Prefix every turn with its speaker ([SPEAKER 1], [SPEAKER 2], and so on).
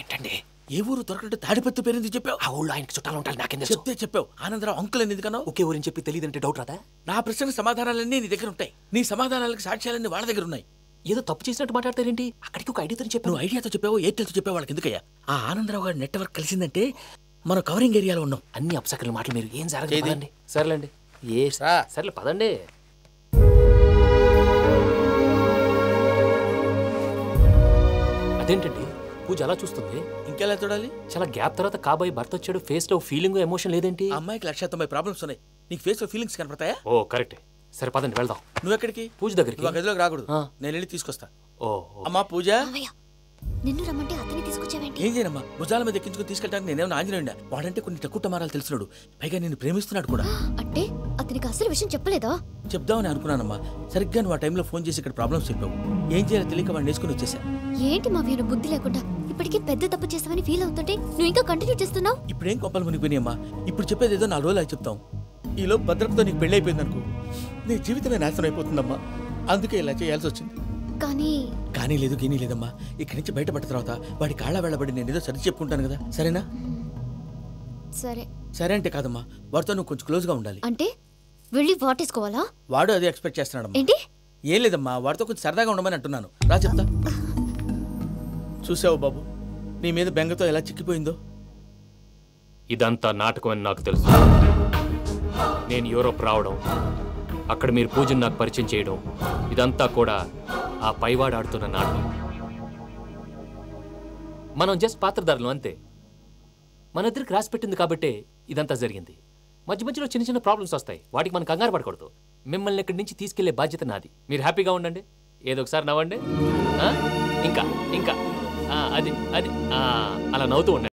[SPEAKER 1] ఏంటండి
[SPEAKER 2] ఏ ఊరు దొరకట్టు తాడిపత్రి పేరు ఎందుకు చెప్పావు?
[SPEAKER 1] ఆ ఊళ్ళో ఆయనకి చుట్టాలు ఉంటారు, నాకేం
[SPEAKER 2] చెప్తే చెప్పావు. ఆనందరావు అంకుల్ అని ఎందుకన్నా?
[SPEAKER 1] ఒకే ఊరిని చెప్పి తెలియదంటే డౌట్ రాదా?
[SPEAKER 2] నా ప్రశ్నకు సమాధానాలన్నీ నీ దగ్గర ఉంటాయి, నీ సమాధానాలకు సాక్ష్యాలన్నీ వాళ్ళ దగ్గర ఉన్నాయి.
[SPEAKER 1] ఏదో తప్పు చేసినట్టు మాట్లాడతారేంటి? అక్కడికి ఒక ఐడియాతో చెప్పి.
[SPEAKER 2] నువ్వు ఐడియాతో చెప్పావు, ఎయిర్టెల్తో చెప్పావు, వాళ్ళకి ఎందుకయ్యా? ఆ ఆనందరావు గారి నెట్వర్క్ కలిసిందంటే మనం కవరింగ్ ఏరియాలో ఉన్నాం.
[SPEAKER 1] అన్ని అప్సకర్ల మాటలు మీరు ఏం జరగదండి. సర్లేండి, సర్లే పదండి. అదేంటండి పూజ అలా చూస్తుంది?
[SPEAKER 2] ఇంకెలా చూడాలి?
[SPEAKER 1] చాలా గ్యాప్ తర్వాత కాబోయే భర్త వచ్చాడు, ఫేస్ లో ఫీలింగ్ ఎమోషన్ లేదేంటి?
[SPEAKER 2] అమ్మాయికి 190 ప్రాబ్లమ్స్ ఉన్నాయి, నీకు ఫేస్ లో ఫీలింగ్స్ కనపడతాయా?
[SPEAKER 1] ఓ కరెక్టే. సరే పదండి వెళ్దాం.
[SPEAKER 2] నువ్వెక్కడికి?
[SPEAKER 1] పూజ దగ్గరికి.
[SPEAKER 2] గదిలోకి రాకూడదు, నేను వెళ్ళి తీసుకొస్తా.
[SPEAKER 1] ఓ
[SPEAKER 2] అమ్మా పూజ,
[SPEAKER 3] నిన్ను రమ్మంటే అతన్ని తీసుకొచ్చావేంటి?
[SPEAKER 2] ఏం చేయనమ్మా, భుజాల మీద ఎక్కించుకుని తీసుకెళ్ళడానికి నేనేమన్నా ఆంజనేయుడా? వాడంటే కొన్ని టక్కుటమారాలు తెలిసినాడు, పైగా నేను ప్రేమిస్తున్నాడు కూడా.
[SPEAKER 3] అంటే అతనికి అసలు విషయం చెప్పలేదా?
[SPEAKER 2] చెప్దామని అనుకున్నానమ్మా, సరిగ్గా నువ్వు ఆ టైంలో ఫోన్ చేసి ఇక్కడ ప్రాబ్లమ్స్ చెప్పావు. ఏం చేయాలో తెలియక వాడిని వేసుకుని వచ్చేసా.
[SPEAKER 3] ఏంటి మా వీరు బుద్ధి లేకుండా ఇప్పటికీ పెద్ద తప్పు చేస్తామని ఫీల్ అవుతుంటే నువ్వు ఇంకా కంటిన్యూ చేస్తున్నావు?
[SPEAKER 2] ఇప్పుడేం కొప్పలు మునిగిపోయినాయమ్మా, ఇప్పుడు చెప్పేది ఏదో 4 రోజులు అయి చెప్తాం. ఈలో భద్రతతో నీకు పెళ్లి అయిపోయింది అనుకో, నీ జీవితమే నాశనం అయిపోతుందమ్మా. అందుకే ఇలా చేయాల్సి వచ్చింది. కానీ లేదు గీనీ లేదమ్మా, ఇక్కడి నుంచి బయటపడ్డ తర్వాత వాడి కాళ్ళ వెళ్ళబడి నేను ఏదో సరి చెప్పుకుంటాను కదా, సరేనా? సరే అంటే కాదమ్మా, వాడితో నువ్వు కొంచెం క్లోజ్గా ఉండాలి.
[SPEAKER 3] అంటే వెళ్ళి వాటేసుకోవాలా?
[SPEAKER 2] వాడు అదే ఎక్స్పెక్ట్ చేస్తున్నాడమ్మా.
[SPEAKER 3] ఏంటి?
[SPEAKER 2] ఏం లేదమ్మా, వాడితో కొంచెం సరదాగా ఉండమని అంటున్నాను. రా చెప్తా. చూసావు బాబు, నీ మీద బెంగతో ఎలా చిక్కిపోయిందో.
[SPEAKER 1] ఇదంతా నాటకం అని నాకు తెలుసు. నేను యూరోప్ రావడం, అక్కడ మీరు పూజను నాకు పరిచయం చేయడం, ఇదంతా కూడా ఆ పైవాడు ఆడుతున్న నాటకం. మనం జస్ట్ పాత్రధారులు అంతే. మన ఇద్దరికి రాసి పెట్టింది కాబట్టే ఇదంతా జరిగింది. మధ్య మధ్యలో చిన్న చిన్న ప్రాబ్లమ్స్ వస్తాయి, వాటికి మనం కంగారు పడకూడదు. మిమ్మల్ని ఇక్కడి నుంచి తీసుకెళ్లే బాధ్యత నాది. మీరు హ్యాపీగా ఉండండి, ఏదో ఒకసారి నవ్వండి, ఇంకా ఇంకా అది అది అలా నవ్వుతూ ఉండండి.